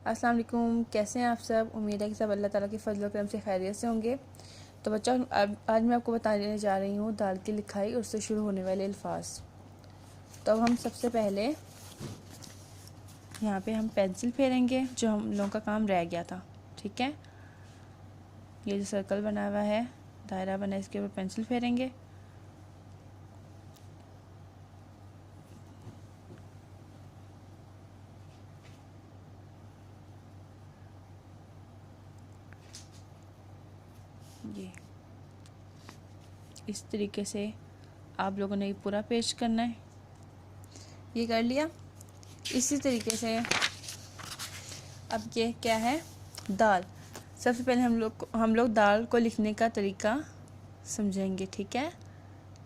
अस्सलाम वालेकुम, कैसे हैं आप सब। उम्मीद है कि सब अल्लाह ताला के फजल करम से खैरियत से होंगे। तो बच्चों, आज मैं आपको बताने जा रही हूँ दाल की लिखाई और उससे शुरू होने वाले अल्फाज। तो अब हम सबसे पहले यहाँ पे हम पेंसिल फेरेंगे, जो हम लोगों का काम रह गया था। ठीक है, ये जो सर्कल बना हुआ है, दायरा बना है, इसके ऊपर पेंसिल फेरेंगे। ये इस तरीके से आप लोगों ने ये पूरा पेज करना है। ये कर लिया। इसी तरीके से अब ये क्या है, दाल। सबसे पहले हम लोग दाल को लिखने का तरीका समझेंगे। ठीक है,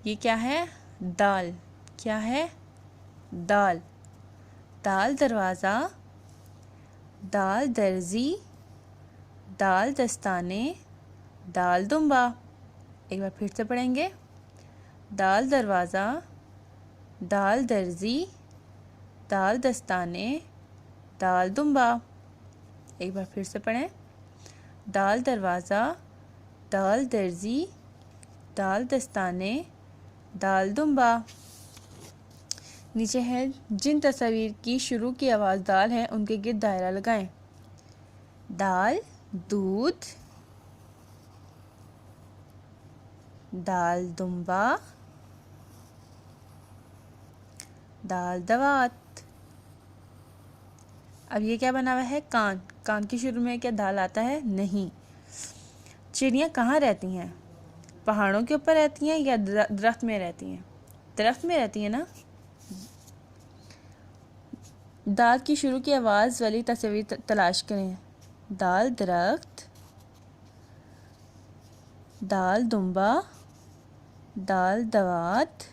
ये क्या है, दाल। क्या है, दाल। दाल दरवाज़ा, दाल दर्जी, दाल दस्ताने, दाल दुम्बा। एक बार फिर से पढ़ेंगे। दाल दरवाज़ा, दाल दर्जी, दाल दस्ताने, दाल दुम्बा। एक बार फिर से पढ़ें। दाल दरवाज़ा, दाल दर्जी, दाल दस्ताने, दाल दुम्बा। नीचे है, जिन तस्वीर की शुरू की आवाज़ दाल है उनके गिर्द दायरा लगाएं। दाल दूध, दाल दुम्बा, दाल दवात। अब ये क्या बना हुआ है, कान। कान की शुरू में क्या दाल आता है, नहीं। चिड़ियाँ कहाँ रहती हैं, पहाड़ों के ऊपर रहती हैं या दरख्त में रहती हैं। दरख्त में रहती हैं ना। दाल की शुरू की आवाज़ वाली तस्वीर तलाश करें। दाल दरख्त, दाल दुम्बा, दाल दवात,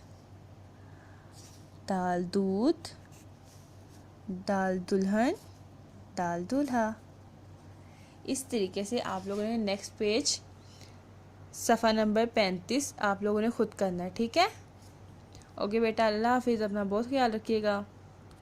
दाल दूध, दाल दुल्हन, दाल दूल्हा। इस तरीके से आप लोगों ने नेक्स्ट पेज सफ़ा नंबर 35 आप लोगों ने खुद करना है। ठीक है, ओके बेटा, अल्लाह हाफिज़। अपना बहुत ख्याल रखिएगा।